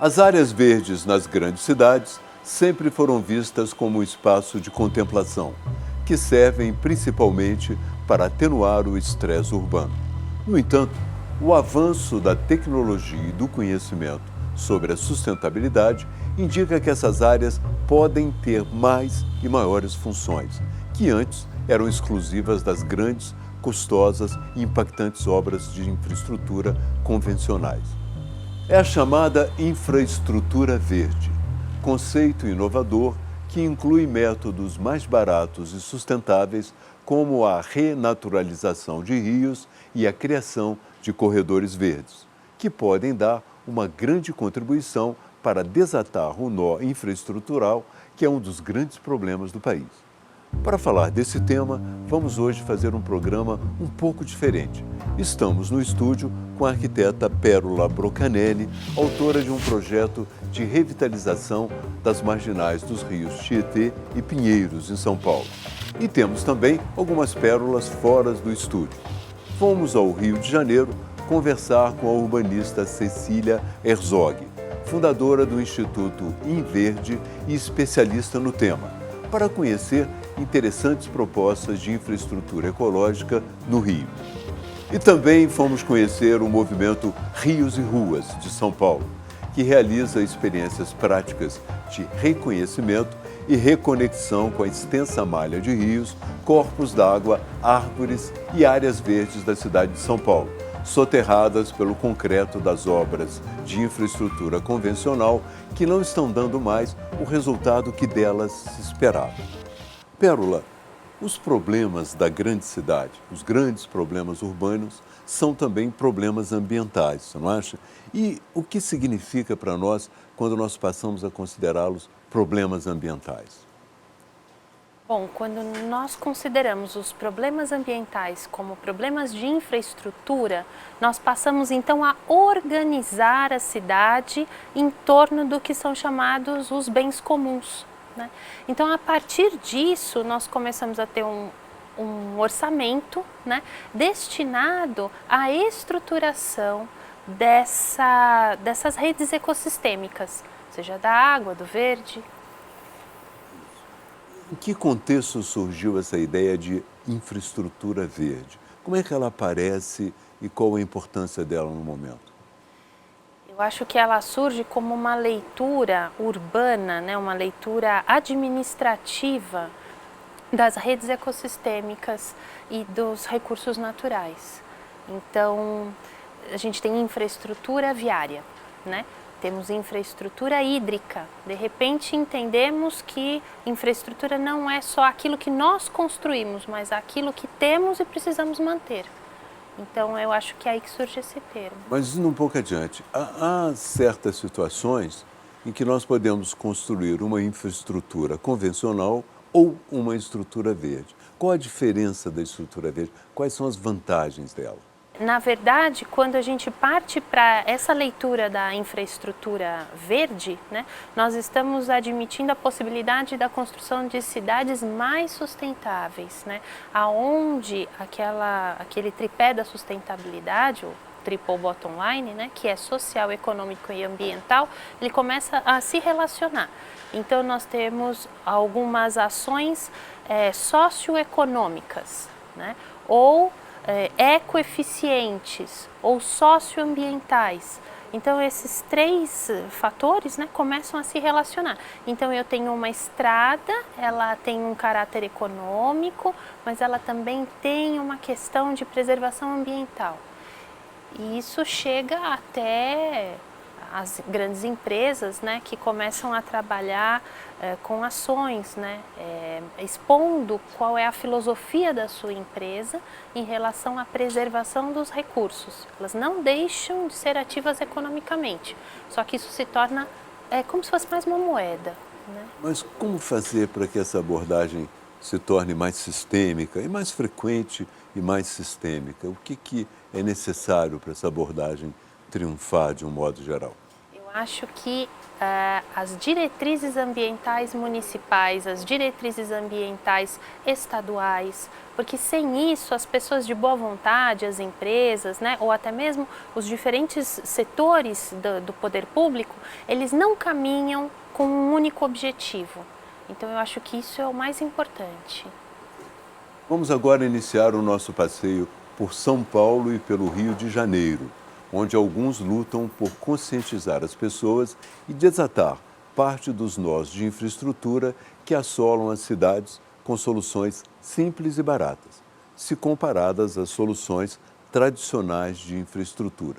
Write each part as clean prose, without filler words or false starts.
As áreas verdes nas grandes cidades sempre foram vistas como um espaço de contemplação, que servem principalmente para atenuar o estresse urbano. No entanto, o avanço da tecnologia e do conhecimento sobre a sustentabilidade indica que essas áreas podem ter mais e maiores funções, que antes eram exclusivas das grandes, custosas e impactantes obras de infraestrutura convencionais. É a chamada infraestrutura verde, conceito inovador que inclui métodos mais baratos e sustentáveis, como a renaturalização de rios e a criação de corredores verdes, que podem dar uma grande contribuição para desatar o nó infraestrutural, que é um dos grandes problemas do país. Para falar desse tema, vamos hoje fazer um programa um pouco diferente. Estamos no estúdio com a arquiteta Pérola Brocanelli, autora de um projeto de revitalização das marginais dos rios Tietê e Pinheiros, em São Paulo. E temos também algumas pérolas fora do estúdio. Fomos ao Rio de Janeiro conversar com a urbanista Cecília Herzog, fundadora do Instituto Inverde e especialista no tema, para conhecer interessantes propostas de infraestrutura ecológica no Rio. E também fomos conhecer o movimento Rios e Ruas de São Paulo, que realiza experiências práticas de reconhecimento e reconexão com a extensa malha de rios, corpos d'água, árvores e áreas verdes da cidade de São Paulo, soterradas pelo concreto das obras de infraestrutura convencional que não estão dando mais o resultado que delas se esperava. Pérola, os problemas da grande cidade, os grandes problemas urbanos, são também problemas ambientais, você não acha? E o que significa para nós quando nós passamos a considerá-los problemas ambientais? Bom, quando nós consideramos os problemas ambientais como problemas de infraestrutura, nós passamos então a organizar a cidade em torno do que são chamados os bens comuns, né? Então, a partir disso, nós começamos a ter um orçamento, né, destinado à estruturação dessas redes ecossistêmicas, seja da água, do verde. Em que contexto surgiu essa ideia de infraestrutura verde? Como é que ela aparece e qual a importância dela no momento? Eu acho que ela surge como uma leitura urbana, né, uma leitura administrativa das redes ecossistêmicas e dos recursos naturais. Então, a gente tem infraestrutura viária, né? Temos infraestrutura hídrica. De repente, entendemos que infraestrutura não é só aquilo que nós construímos, mas aquilo que temos e precisamos manter. Então, eu acho que é aí que surge esse termo. Mas indo um pouco adiante, há certas situações em que nós podemos construir uma infraestrutura convencional ou uma estrutura verde. Qual a diferença da estrutura verde? Quais são as vantagens dela? Na verdade, quando a gente parte para essa leitura da infraestrutura verde, né, nós estamos admitindo a possibilidade da construção de cidades mais sustentáveis, né, aonde aquele tripé da sustentabilidade, o triple bottom line, né, que é social, econômico e ambiental, ele começa a se relacionar. Então, nós temos algumas ações socioeconômicas, né, ou ecoeficientes ou socioambientais. Então, esses três fatores, né, começam a se relacionar. Então, eu tenho uma estrada, ela tem um caráter econômico, mas ela também tem uma questão de preservação ambiental. E isso chega até as grandes empresas, né, que começam a trabalhar com ações, né, expondo qual é a filosofia da sua empresa em relação à preservação dos recursos. Elas não deixam de ser ativas economicamente, só que isso se torna como se fosse mais uma moeda, né? Mas como fazer para que essa abordagem se torne mais sistêmica e mais frequente e mais sistêmica? O que é necessário para essa abordagem triunfar de um modo geral? Eu Acho que as diretrizes ambientais municipais, as diretrizes ambientais estaduais, porque sem isso as pessoas de boa vontade, as empresas, né, ou até mesmo os diferentes setores do poder público, eles não caminham com um único objetivo. Então eu acho que isso é o mais importante. Vamos agora iniciar o nosso passeio por São Paulo e pelo Rio de Janeiro, onde alguns lutam por conscientizar as pessoas e desatar parte dos nós de infraestrutura que assolam as cidades com soluções simples e baratas, se comparadas às soluções tradicionais de infraestrutura.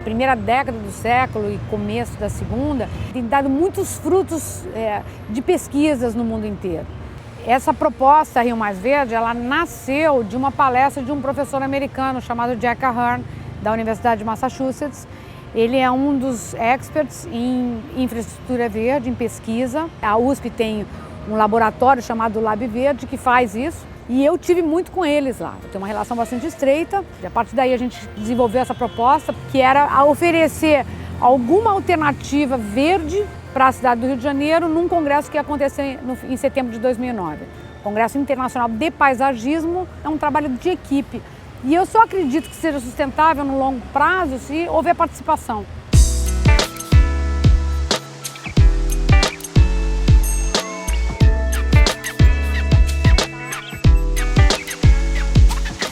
Primeira década do século e começo da segunda, tem dado muitos frutos de pesquisas no mundo inteiro. Essa proposta Rio Mais Verde, ela nasceu de uma palestra de um professor americano chamado Jack Ahern, da Universidade de Massachusetts. Ele é um dos experts em infraestrutura verde, em pesquisa. A USP tem um laboratório chamado Lab Verde que faz isso. E eu tive muito com eles lá. Eu tenho uma relação bastante estreita. E a partir daí a gente desenvolveu essa proposta, que era oferecer alguma alternativa verde para a cidade do Rio de Janeiro num congresso que ia acontecer em setembro de 2009. Congresso Internacional de Paisagismo é um trabalho de equipe. E eu só acredito que seja sustentável no longo prazo se houver participação.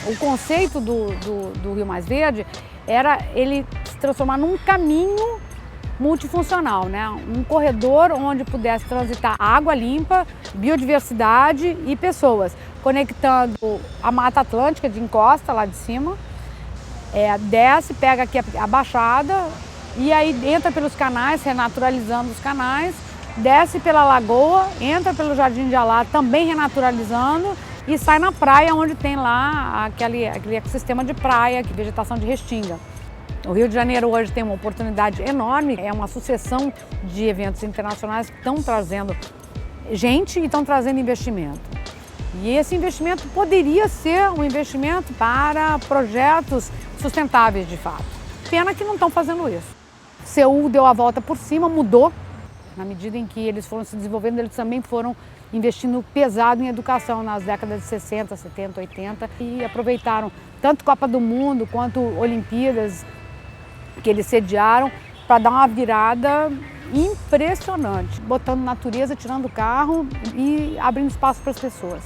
O conceito do Rio Mais Verde era ele se transformar num caminho multifuncional, né? Um corredor onde pudesse transitar água limpa, biodiversidade e pessoas, conectando a Mata Atlântica de encosta lá de cima, desce, pega aqui a Baixada e aí entra pelos canais, renaturalizando os canais, desce pela lagoa, entra pelo Jardim de Alá, também renaturalizando, e sai na praia, onde tem lá aquele ecossistema de praia, vegetação de restinga. O Rio de Janeiro hoje tem uma oportunidade enorme, é uma sucessão de eventos internacionais que estão trazendo gente e estão trazendo investimento. E esse investimento poderia ser um investimento para projetos sustentáveis de fato. Pena que não estão fazendo isso. Seul deu a volta por cima, mudou. Na medida em que eles foram se desenvolvendo, eles também foram investindo pesado em educação nas décadas de 60, 70, 80 e aproveitaram tanto Copa do Mundo quanto Olimpíadas que eles sediaram para dar uma virada impressionante, botando natureza, tirando o carro e abrindo espaço para as pessoas.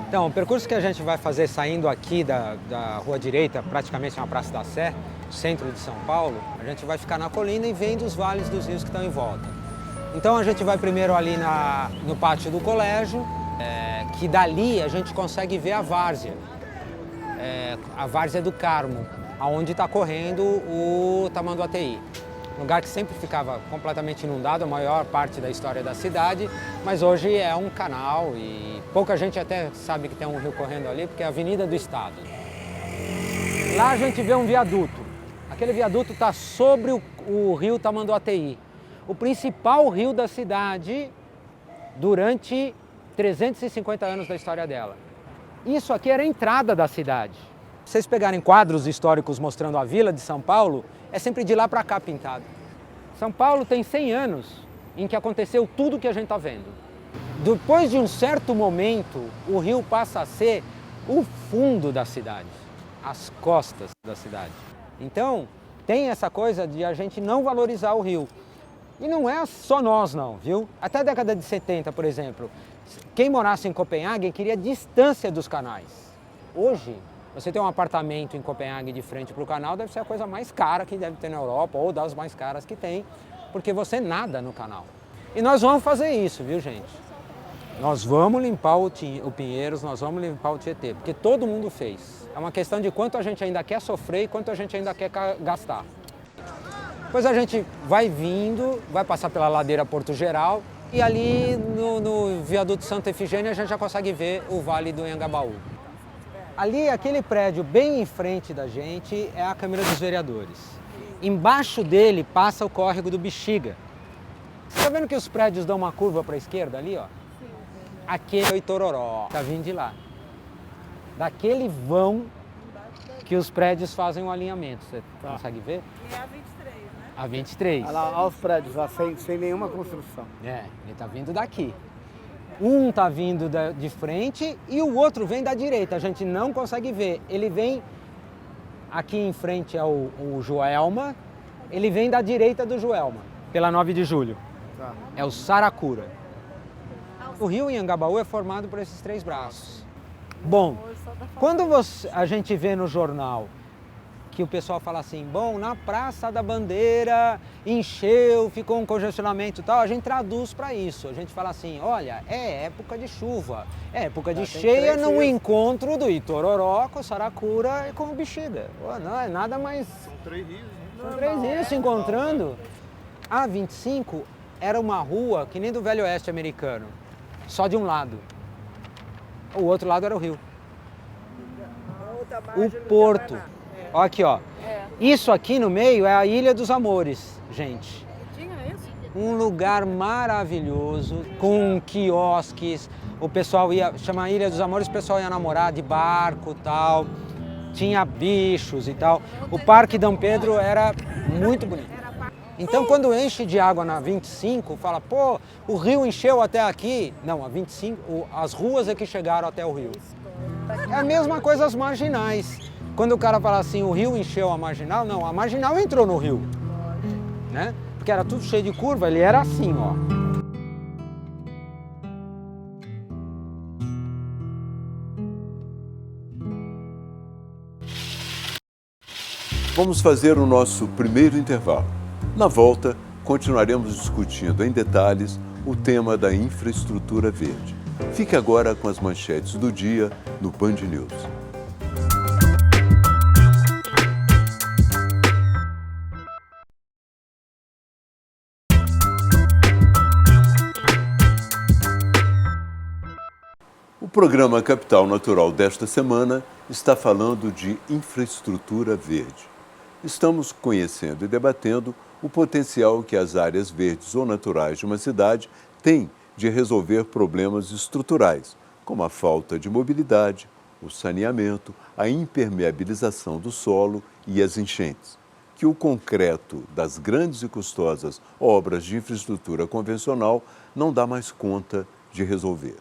Então, o percurso que a gente vai fazer saindo aqui da Rua Direita, praticamente na Praça da Sé, centro de São Paulo, a gente vai ficar na colina e vendo os vales dos rios que estão em volta. Então a gente vai primeiro ali no pátio do colégio, que dali a gente consegue ver a várzea, a várzea do Carmo, onde está correndo o Tamanduateí. Lugar que sempre ficava completamente inundado, a maior parte da história da cidade, mas hoje é um canal e pouca gente até sabe que tem um rio correndo ali, porque é a Avenida do Estado. Lá a gente vê um viaduto. Aquele viaduto está sobre o rio Tamanduateí, o principal rio da cidade durante 350 anos da história dela. Isso aqui era a entrada da cidade. Se vocês pegarem quadros históricos mostrando a vila de São Paulo, é sempre de lá para cá pintado. São Paulo tem 100 anos em que aconteceu tudo que a gente está vendo. Depois de um certo momento, o rio passa a ser o fundo da cidade, as costas da cidade. Então, tem essa coisa de a gente não valorizar o rio. E não é só nós não, viu? Até a década de 70, por exemplo, quem morasse em Copenhague queria distância dos canais. Hoje, você tem um apartamento em Copenhague de frente para o canal, deve ser a coisa mais cara que deve ter na Europa, ou das mais caras que tem, porque você nada no canal. E nós vamos fazer isso, viu, gente? Nós vamos limpar o Pinheiros, nós vamos limpar o Tietê, porque todo mundo fez. É uma questão de quanto a gente ainda quer sofrer e quanto a gente ainda quer gastar. Depois a gente vai vindo, vai passar pela ladeira Porto Geral e ali no viaduto Santa Efigênia a gente já consegue ver o Vale do Anhangabaú. Ali, aquele prédio bem em frente da gente é a Câmara dos Vereadores. Embaixo dele passa o córrego do Bexiga. Você está vendo que os prédios dão uma curva para a esquerda ali, ó? Aquele é o Itororó, tá vindo de lá. Daquele vão que os prédios fazem um alinhamento. Você consegue ver? E é a 23, né? A 23. Olha lá, olha os prédios lá, sem nenhuma construção. É, ele tá vindo daqui. Um tá vindo de frente e o outro vem da direita. A gente não consegue ver. Ele vem aqui em frente ao Joelma. Ele vem da direita do Joelma, pela 9 de julho. Tá. É o Saracura. O rio Anhangabaú é formado por esses 3 braços. Bom, quando a gente vê no jornal que o pessoal fala assim, bom, na Praça da Bandeira encheu, ficou um congestionamento e tal, a gente traduz para isso. A gente fala assim, olha, é época de chuva, é época de cheia no encontro do Itororó com o Saracura e com o Bexiga. Não é nada mais... São 3 rios, né? São 3 rios se encontrando. A 25 era uma rua que nem do Velho Oeste americano, só de um lado. O outro lado era o rio. O porto. Olha aqui, ó. Isso aqui no meio é a Ilha dos Amores, gente. Tinha isso? Um lugar maravilhoso, com quiosques. O pessoal ia, chama Ilha dos Amores, o pessoal ia namorar de barco e tal. Tinha bichos e tal. O Parque Dom Pedro era muito bonito. Então, quando enche de água na 25, fala, pô, o rio encheu até aqui. Não, a 25, as ruas é que chegaram até o rio. É a mesma coisa as marginais. Quando o cara fala assim, o rio encheu a marginal, não, a marginal entrou no rio, né? Porque era tudo cheio de curva, ele era assim, ó. Vamos fazer o nosso primeiro intervalo. Na volta, continuaremos discutindo em detalhes o tema da infraestrutura verde. Fique agora com as manchetes do dia no Band News. O programa Capital Natural desta semana está falando de infraestrutura verde. Estamos conhecendo e debatendo o potencial que as áreas verdes ou naturais de uma cidade têm de resolver problemas estruturais, como a falta de mobilidade, o saneamento, a impermeabilização do solo e as enchentes, que o concreto das grandes e custosas obras de infraestrutura convencional não dá mais conta de resolver.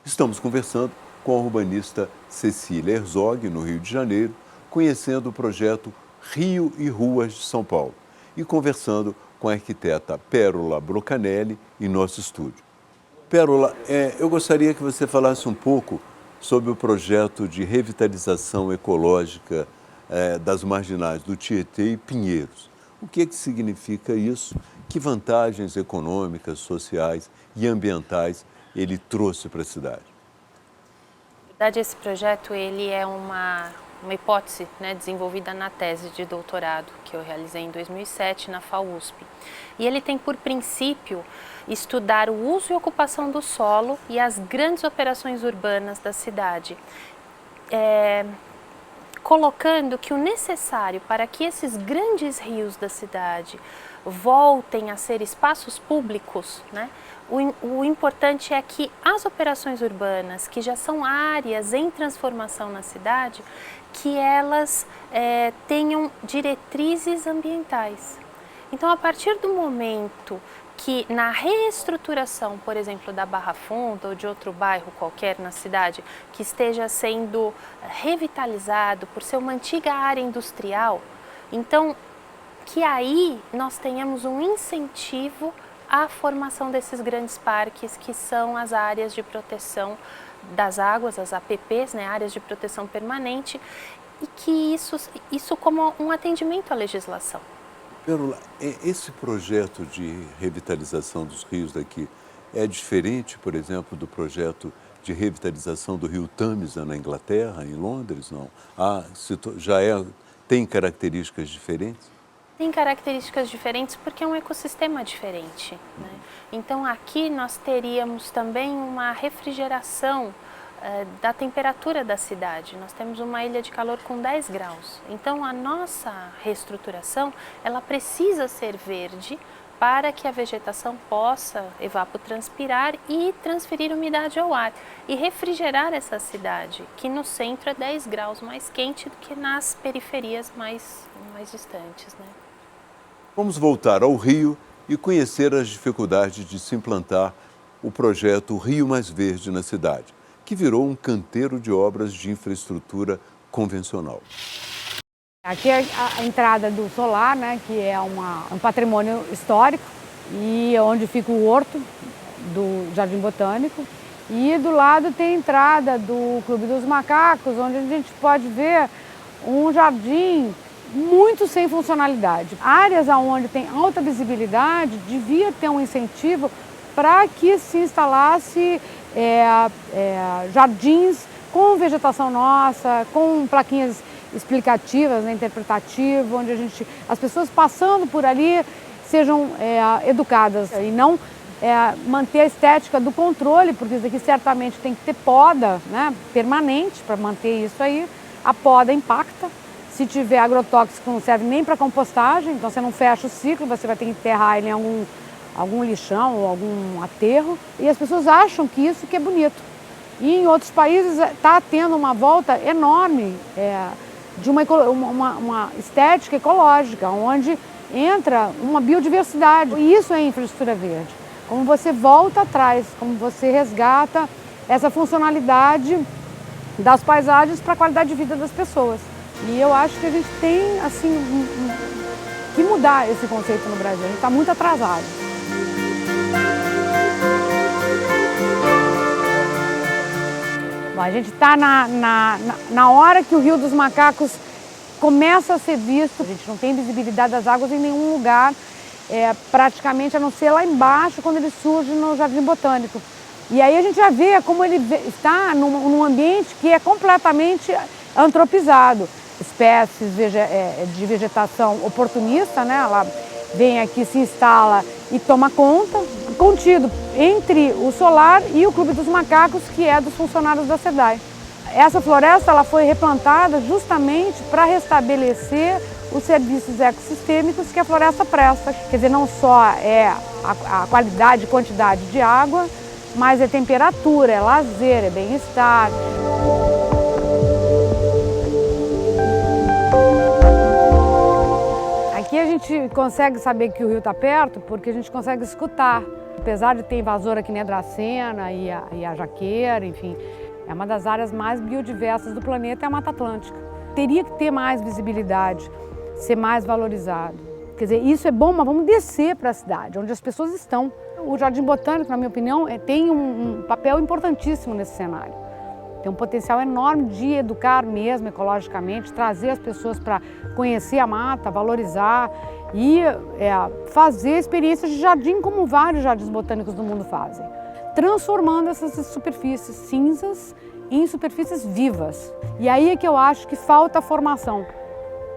Estamos conversando com a urbanista Cecília Herzog, no Rio de Janeiro, conhecendo o projeto Rio e Ruas de São Paulo e conversando com a arquiteta Pérola Brocanelli em nosso estúdio. Pérola, eu gostaria que você falasse um pouco sobre o projeto de revitalização ecológica das marginais do Tietê e Pinheiros. O que significa isso? Que vantagens econômicas, sociais e ambientais ele trouxe para a cidade? Na verdade, esse projeto ele é uma hipótese, né, desenvolvida na tese de doutorado que eu realizei em 2007 na FAUSP. E ele tem por princípio estudar o uso e ocupação do solo e as grandes operações urbanas da cidade, colocando que o necessário para que esses grandes rios da cidade voltem a ser espaços públicos, né? O importante é que as operações urbanas, que já são áreas em transformação na cidade, que elas tenham diretrizes ambientais. Então, a partir do momento que na reestruturação, por exemplo, da Barra Funda ou de outro bairro qualquer na cidade, que esteja sendo revitalizado por ser uma antiga área industrial, então que aí nós tenhamos um incentivo à formação desses grandes parques, que são as áreas de proteção das águas, as APPs, né, áreas de proteção permanente, e que isso como um atendimento à legislação. Pérola, esse projeto de revitalização dos rios daqui é diferente, por exemplo, do projeto de revitalização do rio Tâmisa na Inglaterra, em Londres, não? Tem características diferentes? Tem características diferentes porque é um ecossistema diferente, né? Então aqui nós teríamos também uma refrigeração da temperatura da cidade. Nós temos uma ilha de calor com 10 graus. Então a nossa reestruturação, ela precisa ser verde para que a vegetação possa evapotranspirar e transferir umidade ao ar e refrigerar essa cidade, que no centro é 10 graus mais quente do que nas periferias mais distantes, né? Vamos voltar ao Rio e conhecer as dificuldades de se implantar o projeto Rio Mais Verde na cidade, que virou um canteiro de obras de infraestrutura convencional. Aqui é a entrada do solar, né, que é um patrimônio histórico, e onde fica o horto do Jardim Botânico. E do lado tem a entrada do Clube dos Macacos, onde a gente pode ver um jardim muito sem funcionalidade. Áreas onde tem alta visibilidade, devia ter um incentivo para que se instalasse jardins com vegetação nossa, com plaquinhas explicativas, né, interpretativas, onde as pessoas passando por ali sejam educadas e não manter a estética do controle, porque isso aqui certamente tem que ter poda, né, permanente para manter isso aí. A poda impacta. Se tiver agrotóxico, não serve nem para compostagem, então você não fecha o ciclo, você vai ter que enterrar ele em algum lixão ou algum aterro. E as pessoas acham que isso que é bonito. E em outros países está tendo uma volta enorme de uma estética ecológica, onde entra uma biodiversidade. E isso é infraestrutura verde. Como você volta atrás, como você resgata essa funcionalidade das paisagens para a qualidade de vida das pessoas. E eu acho que a gente tem assim, que mudar esse conceito no Brasil. A gente está muito atrasado. Bom, a gente está na hora que o Rio dos Macacos começa a ser visto. A gente não tem visibilidade das águas em nenhum lugar, praticamente a não ser lá embaixo, quando ele surge no Jardim Botânico. E aí a gente já vê como ele está num ambiente que é completamente antropizado. Espécies de vegetação oportunista, né? Ela vem aqui, se instala e toma conta, contido entre o solar e o Clube dos Macacos, que é dos funcionários da SEDAI. Essa floresta ela foi replantada justamente para restabelecer os serviços ecossistêmicos que a floresta presta. Quer dizer, não só é a qualidade e quantidade de água, mas é temperatura, é lazer, é bem-estar. Aqui a gente consegue saber que o rio está perto porque a gente consegue escutar. Apesar de ter invasora que nem a Dracena e a Jaqueira, enfim, é uma das áreas mais biodiversas do planeta, é a Mata Atlântica. Teria que ter mais visibilidade, ser mais valorizado. Quer dizer, isso é bom, mas vamos descer para a cidade, onde as pessoas estão. O Jardim Botânico, na minha opinião, tem um papel importantíssimo nesse cenário. Tem um potencial enorme de educar mesmo ecologicamente, trazer as pessoas para conhecer a mata, valorizar e fazer experiências de jardim como vários jardins botânicos do mundo fazem, transformando essas superfícies cinzas em superfícies vivas. E aí é que eu acho que falta a formação.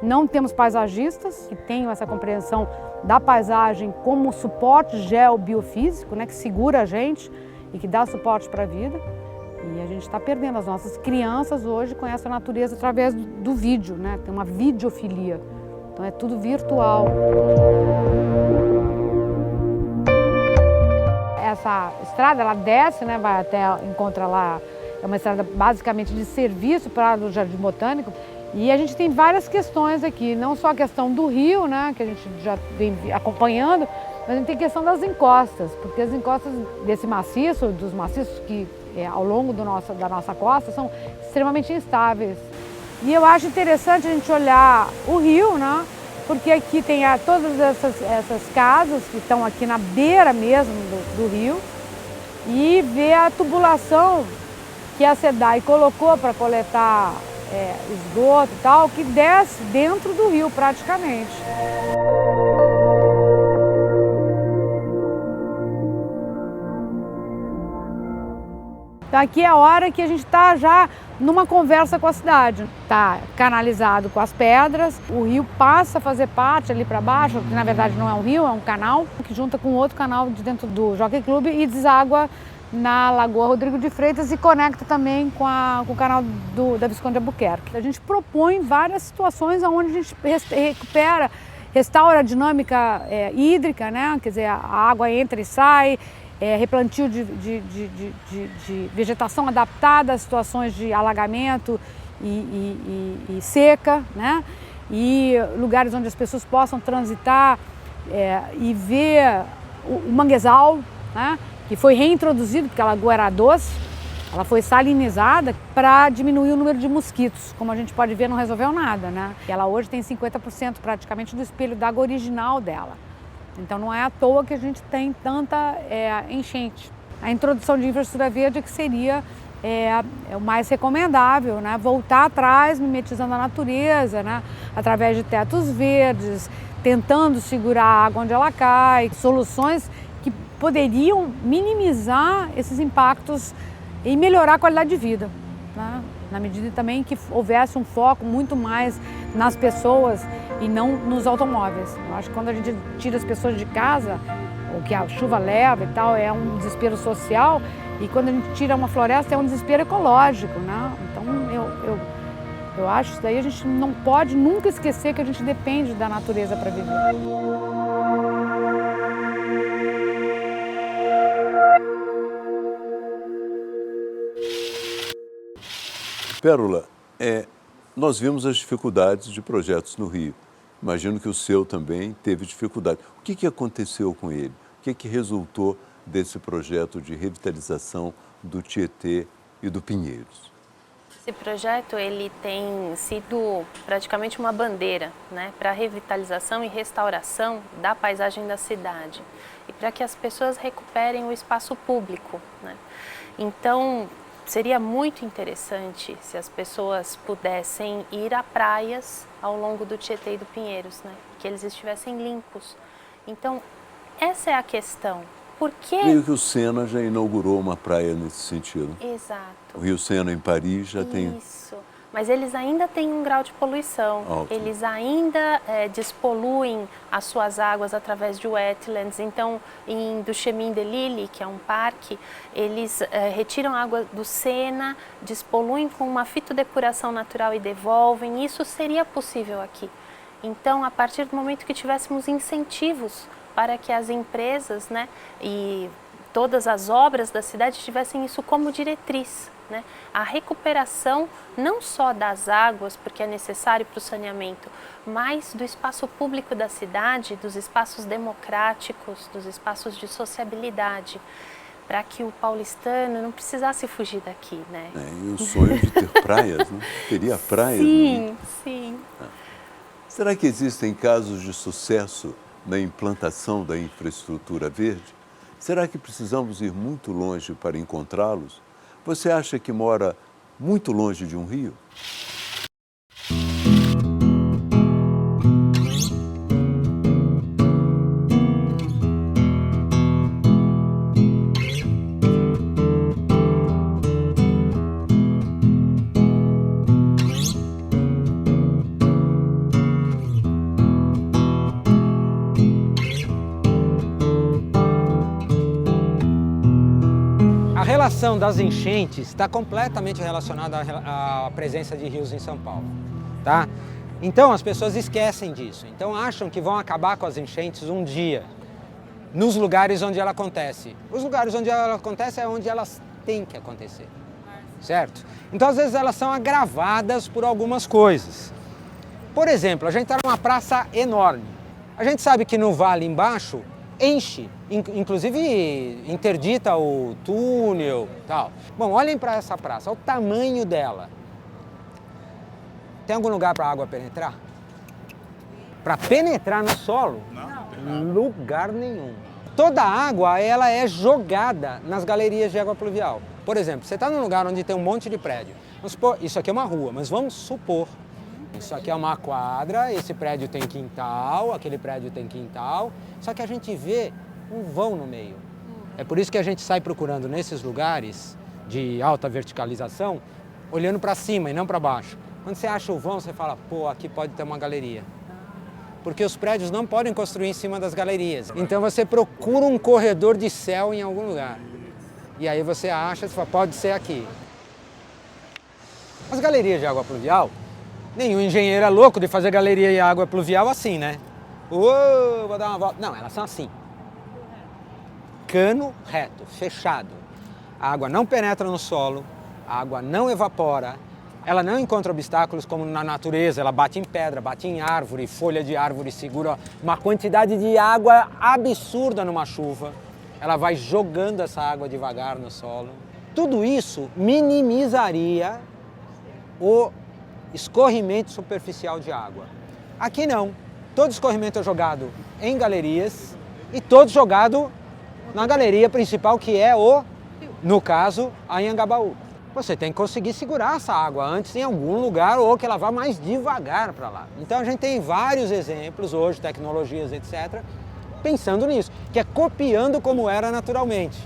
Não temos paisagistas que tenham essa compreensão da paisagem como suporte geobiofísico, né, que segura a gente e que dá suporte para a vida. E a gente está perdendo. As nossas crianças hoje conhecem a natureza através do vídeo, né? Tem uma videofilia. Então é tudo virtual. Essa estrada, ela desce, né? Vai até, encontra lá, é uma estrada basicamente de serviço para o Jardim Botânico. E a gente tem várias questões aqui, não só a questão do rio, né? Que a gente já vem acompanhando, mas a gente tem a questão das encostas, porque as encostas desse maciço, dos maciços que ao longo da nossa costa, são extremamente instáveis. E eu acho interessante a gente olhar o rio, né? Porque aqui tem todas essas casas que estão aqui na beira mesmo do rio, e ver a tubulação que a SEDAI colocou para coletar esgoto e tal, que desce dentro do rio praticamente. Então aqui é a hora que a gente está já numa conversa com a cidade. Está canalizado com as pedras, o rio passa a fazer parte ali para baixo, que na verdade não é um rio, é um canal, que junta com outro canal de dentro do Jockey Club e deságua na Lagoa Rodrigo de Freitas e conecta também com o canal da Visconde de Albuquerque. A gente propõe várias situações onde a gente restaura a dinâmica hídrica, né? Quer dizer, a água entra e sai, replantio de vegetação adaptada a situações de alagamento e seca, né? E lugares onde as pessoas possam transitar e ver o manguezal, né? Que foi reintroduzido, porque a lagoa era doce, ela foi salinizada para diminuir o número de mosquitos. Como a gente pode ver, não resolveu nada, né? Ela hoje tem 50% praticamente do espelho d'água original dela. Então não é à toa que a gente tem tanta enchente. A introdução de infraestrutura verde que seria o mais recomendável, né? Voltar atrás, mimetizando a natureza, né? Através de tetos verdes, tentando segurar a água onde ela cai, soluções que poderiam minimizar esses impactos e melhorar a qualidade de vida, né? Na medida também que houvesse um foco muito mais nas pessoas e não nos automóveis. Eu acho que quando a gente tira as pessoas de casa, o que a chuva leva e tal, é um desespero social, e quando a gente tira uma floresta é um desespero ecológico, né? Então eu acho que isso daí a gente não pode nunca esquecer que a gente depende da natureza para viver. Pérola, nós vimos as dificuldades de projetos no Rio. Imagino que o seu também teve dificuldade. O que aconteceu com ele? O que resultou desse projeto de revitalização do Tietê e do Pinheiros? Esse projeto ele tem sido praticamente uma bandeira, né, para a revitalização e restauração da paisagem da cidade e para que as pessoas recuperem o espaço público, né? Então, seria muito interessante se as pessoas pudessem ir a praias ao longo do Tietê e do Pinheiros, né? Que eles estivessem limpos. Então, essa é a questão. Por que... Creio que o Sena já inaugurou uma praia nesse sentido. Exato. O Rio Sena, em Paris, já tem... Isso. Mas eles ainda têm um grau de poluição. Alto. Eles ainda despoluem as suas águas através de wetlands. Então, em Duchemin-de-Lille, que é um parque, eles retiram a água do Sena, despoluem com uma fitodepuração natural e devolvem. Isso seria possível aqui. Então, a partir do momento que tivéssemos incentivos para que as empresas, né, e todas as obras da cidade tivessem isso como diretriz, né? A recuperação não só das águas, porque é necessário para o saneamento, mas do espaço público da cidade, dos espaços democráticos, dos espaços de sociabilidade, para que o paulistano não precisasse fugir daqui, né? E o sonho de ter praias, né? Teria praias. Sim, sim. Será que existem casos de sucesso na implantação da infraestrutura verde? Será que precisamos ir muito longe para encontrá-los? Você acha que mora muito longe de um rio? A relação das enchentes está completamente relacionada à presença de rios em São Paulo, tá? Então as pessoas esquecem disso, então acham que vão acabar com as enchentes um dia, nos lugares onde ela acontece. Os lugares onde ela acontece é onde elas têm que acontecer, certo? Então às vezes elas são agravadas por algumas coisas. Por exemplo, a gente está numa praça enorme, a gente sabe que no vale embaixo enche, inclusive interdita o túnel e tal. Bom, olhem para essa praça, olha o tamanho dela. Tem algum lugar para a água penetrar? Para penetrar no solo? Não. Lugar nenhum. Toda a água ela é jogada nas galerias de água pluvial. Por exemplo, você está num lugar onde tem um monte de prédio. Vamos supor, isso aqui é uma rua, mas vamos supor, isso aqui é uma quadra, esse prédio tem quintal, aquele prédio tem quintal, só que a gente vê um vão no meio. É por isso que a gente sai procurando nesses lugares de alta verticalização, olhando para cima e não para baixo. Quando você acha o vão, você fala, pô, aqui pode ter uma galeria. Porque os prédios não podem construir em cima das galerias. Então você procura um corredor de céu em algum lugar. E aí você acha, você fala, pode ser aqui. As galerias de água pluvial, nenhum engenheiro é louco de fazer galeria de água pluvial assim, né? Vou dar uma volta. Não, elas são assim. Cano reto, fechado. A água não penetra no solo, a água não evapora, ela não encontra obstáculos como na natureza, ela bate em pedra, bate em árvore, folha de árvore segura uma quantidade de água absurda numa chuva. Ela vai jogando essa água devagar no solo. Tudo isso minimizaria o escorrimento superficial de água. Aqui não. Todo escorrimento é jogado em galerias e todo jogado na galeria principal, que é no caso, a Anhangabaú. Você tem que conseguir segurar essa água antes em algum lugar ou que ela vá mais devagar para lá. Então a gente tem vários exemplos hoje, tecnologias, etc., pensando nisso, que é copiando como era naturalmente.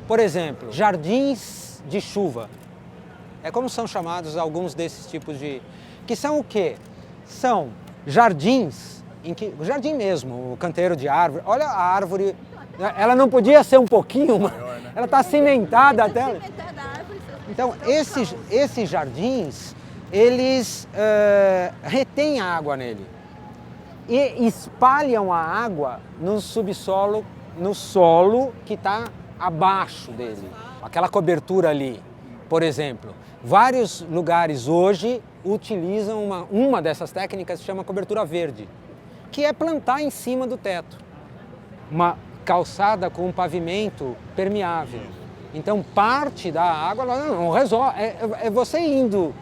Por exemplo, jardins de chuva. É como são chamados alguns desses tipos de... que são o quê? São jardins, o jardim mesmo, o canteiro de árvore. Olha a árvore, ela não podia ser um pouquinho, ela está cimentada até. Então, esses jardins, eles retêm a água nele e espalham a água no subsolo, no solo que está abaixo dele. Aquela cobertura ali, por exemplo. Vários lugares hoje utilizam uma dessas técnicas que se chama cobertura verde, que é plantar em cima do teto. Uma calçada com um pavimento permeável. Então parte da água não resolve, é você indo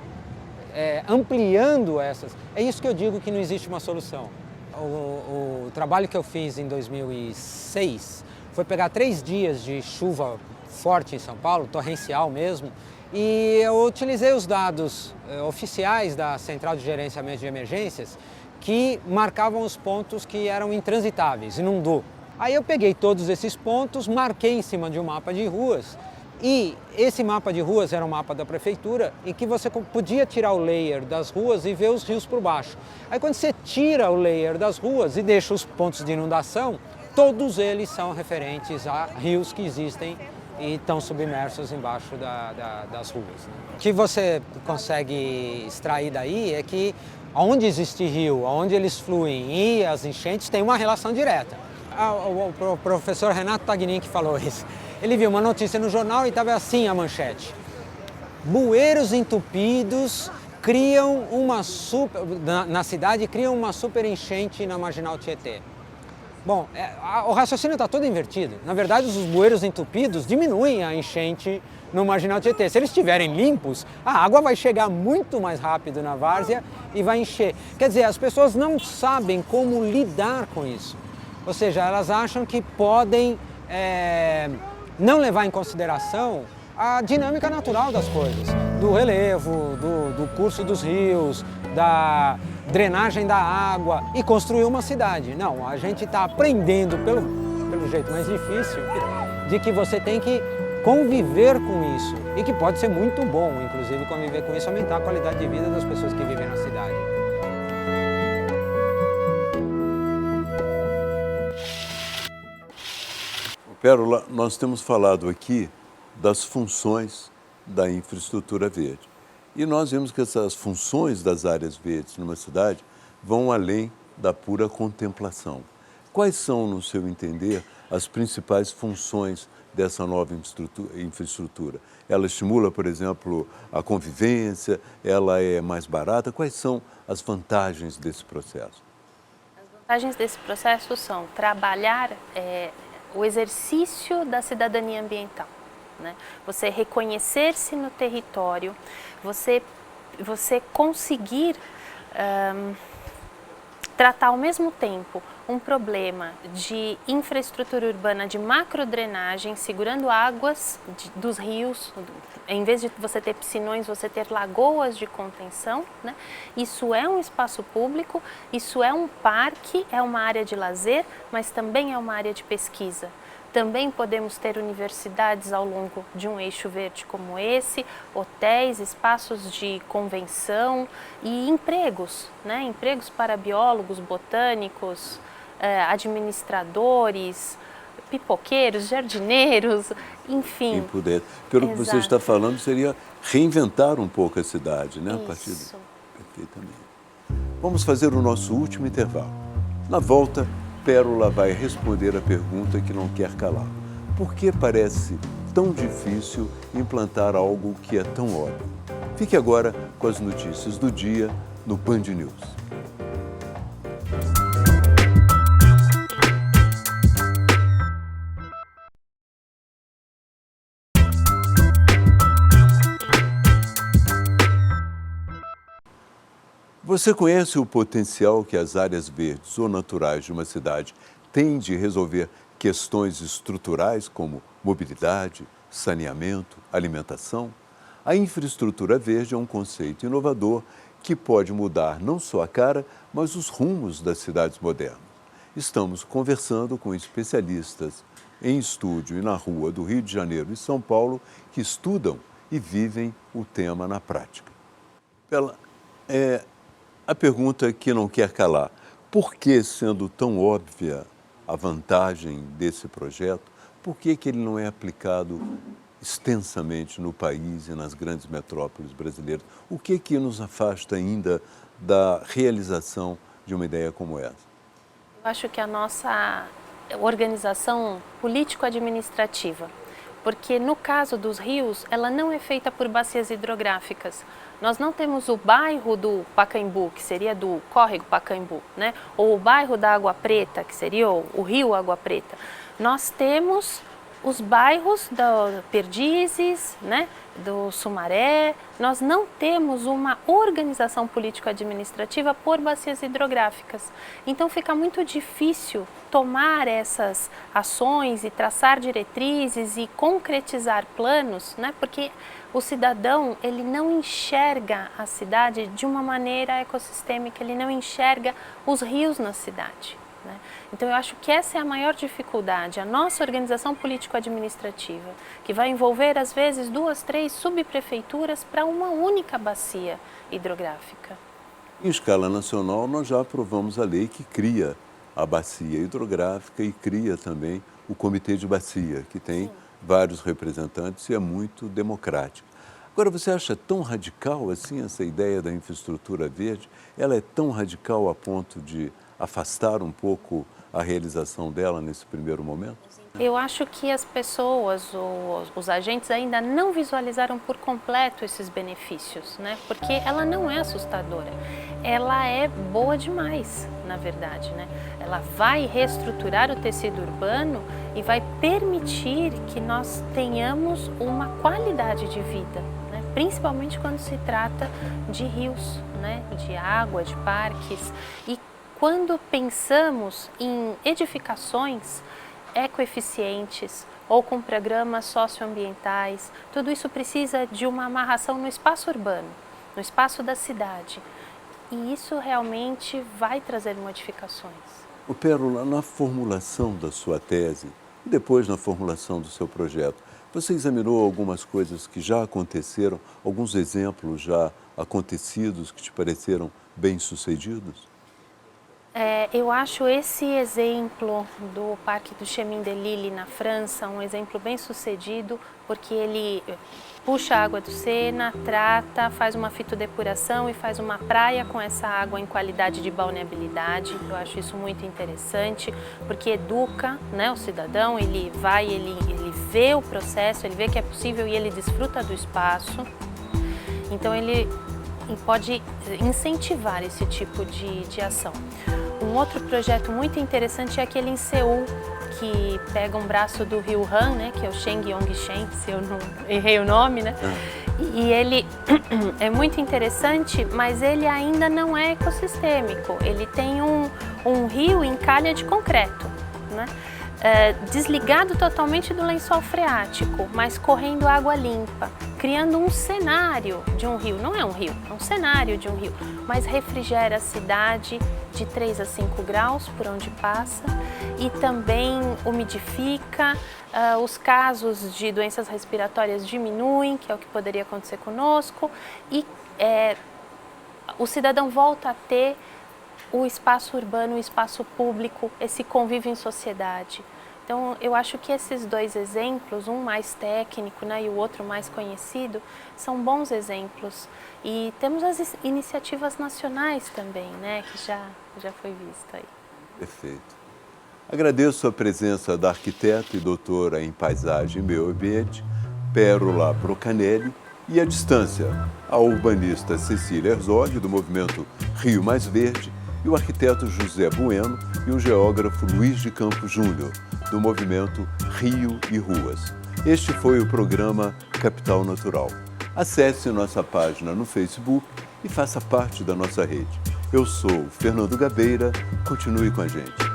ampliando essas. É isso que eu digo que não existe uma solução. O trabalho que eu fiz em 2006 foi pegar 3 dias de chuva forte em São Paulo, torrencial mesmo, e eu utilizei os dados oficiais da Central de Gerenciamento de Emergências que marcavam os pontos que eram intransitáveis, inundou. Aí eu peguei todos esses pontos, marquei em cima de um mapa de ruas e esse mapa de ruas era um mapa da prefeitura em que você podia tirar o layer das ruas e ver os rios por baixo. Aí quando você tira o layer das ruas e deixa os pontos de inundação, todos eles são referentes a rios que existem e estão submersos embaixo das ruas. O que você consegue extrair daí é que onde existe rio, onde eles fluem e as enchentes têm uma relação direta. O professor Renato Tagnin que falou isso. Ele viu uma notícia no jornal e estava assim a manchete. Bueiros entupidos criam na cidade criam uma super enchente na Marginal Tietê. Bom, o raciocínio está todo invertido. Na verdade, os bueiros entupidos diminuem a enchente no Marginal Tietê. Se eles estiverem limpos, a água vai chegar muito mais rápido na várzea e vai encher. Quer dizer, as pessoas não sabem como lidar com isso. Ou seja, elas acham que podem não levar em consideração a dinâmica natural das coisas, do relevo, do curso dos rios, da drenagem da água e construir uma cidade. Não, a gente está aprendendo pelo jeito mais difícil de que você tem que conviver com isso e que pode ser muito bom, inclusive, conviver com isso, aumentar a qualidade de vida das pessoas que vivem na cidade. Pérola, nós temos falado aqui das funções da infraestrutura verde. E nós vimos que essas funções das áreas verdes numa cidade vão além da pura contemplação. Quais são, no seu entender, as principais funções dessa nova infraestrutura? Ela estimula, por exemplo, a convivência, ela é mais barata? Quais são as vantagens desse processo? As vantagens desse processo são trabalhar o exercício da cidadania ambiental. Né? Você reconhecer-se no território, você conseguir tratar ao mesmo tempo um problema de infraestrutura urbana de macrodrenagem, segurando águas dos rios, em vez de você ter piscinões, você ter lagoas de contenção, né? Isso é um espaço público, isso é um parque, é uma área de lazer, mas também é uma área de pesquisa. Também podemos ter universidades ao longo de um eixo verde como esse, hotéis, espaços de convenção e empregos, né? Empregos para biólogos, botânicos, administradores, pipoqueiros, jardineiros, enfim. Quem puder. Pelo que você Exato. está falando, seria reinventar um pouco a cidade, né? A partir Isso. Perfeitamente. Vamos fazer o nosso último intervalo. Na volta, Pérola vai responder a pergunta que não quer calar. Por que parece tão difícil implantar algo que é tão óbvio? Fique agora com as notícias do dia no Band News. Você conhece o potencial que as áreas verdes ou naturais de uma cidade têm de resolver questões estruturais como mobilidade, saneamento, alimentação? A infraestrutura verde é um conceito inovador que pode mudar não só a cara, mas os rumos das cidades modernas. Estamos conversando com especialistas em estúdio e na rua do Rio de Janeiro e São Paulo que estudam e vivem o tema na prática. A pergunta que não quer calar: por que, sendo tão óbvia a vantagem desse projeto, por que ele não é aplicado extensamente no país e nas grandes metrópoles brasileiras? O que nos afasta ainda da realização de uma ideia como essa? Eu acho que a nossa organização político-administrativa, porque no caso dos rios, ela não é feita por bacias hidrográficas. Nós não temos o bairro do Pacaembu, que seria do córrego Pacaembu, né? Ou o bairro da Água Preta, que seria o rio Água Preta. Nós temos os bairros da Perdizes, né? Do Sumaré. Nós não temos uma organização político-administrativa por bacias hidrográficas. Então fica muito difícil tomar essas ações e traçar diretrizes e concretizar planos, né? Porque o cidadão, ele não enxerga a cidade de uma maneira ecossistêmica, ele não enxerga os rios na cidade, né? Então eu acho que essa é a maior dificuldade, a nossa organização político-administrativa, que vai envolver às vezes 2, 3 subprefeituras para uma única bacia hidrográfica. Em escala nacional, nós já aprovamos a lei que cria a bacia hidrográfica e cria também o comitê de bacia, que tem vários representantes e é muito democrático. Agora, você acha tão radical assim essa ideia da infraestrutura verde? Ela é tão radical a ponto de afastar um pouco a realização dela nesse primeiro momento? Eu acho que as pessoas, os agentes ainda não visualizaram por completo esses benefícios, né? Porque ela não é assustadora, ela é boa demais, na verdade, né? Ela vai reestruturar o tecido urbano e vai permitir que nós tenhamos uma qualidade de vida, né? Principalmente quando se trata de rios, né? De água, de parques. E quando pensamos em edificações ecoeficientes ou com programas socioambientais, tudo isso precisa de uma amarração no espaço urbano, no espaço da cidade. E isso realmente vai trazer modificações. O Pérola, na formulação da sua tese e depois na formulação do seu projeto, você examinou algumas coisas que já aconteceram, alguns exemplos já acontecidos que te pareceram bem-sucedidos? Eu acho esse exemplo do Parque do Chemin de Lille na França um exemplo bem sucedido, porque ele puxa a água do Sena, trata, faz uma fitodepuração e faz uma praia com essa água em qualidade de balneabilidade. Eu acho isso muito interessante, porque educa, né, o cidadão, ele vê o processo, ele vê que é possível e ele desfruta do espaço. Então ele pode incentivar esse tipo de ação. Um outro projeto muito interessante é aquele em Seul, que pega um braço do rio Han, né, que é o Cheonggyong-shen, se eu não errei o nome, né? E ele é muito interessante, mas ele ainda não é ecossistêmico. Ele tem um rio em calha de concreto, né? Desligado totalmente do lençol freático, mas correndo água limpa, criando um cenário de um rio. Não é um rio, é um cenário de um rio, mas refrigera a cidade de 3 a 5 graus por onde passa e também umidifica, os casos de doenças respiratórias diminuem, que é o que poderia acontecer conosco, e o cidadão volta a ter o espaço urbano, o espaço público, esse convívio em sociedade. Então, eu acho que esses dois exemplos, um mais técnico, né, e o outro mais conhecido, são bons exemplos. E temos as iniciativas nacionais também, né, que já foi vista aí. Perfeito. Agradeço a presença da arquiteta e doutora em paisagem e meio ambiente, Pérola Brocanelli, e à distância, a urbanista Cecília Herzog, do movimento Rio Mais Verde, e o arquiteto José Bueno e o geógrafo Luiz de Campos Júnior, do movimento Rio e Ruas. Este foi o programa Capital Natural. Acesse nossa página no Facebook e faça parte da nossa rede. Eu sou Fernando Gabeira, continue com a gente.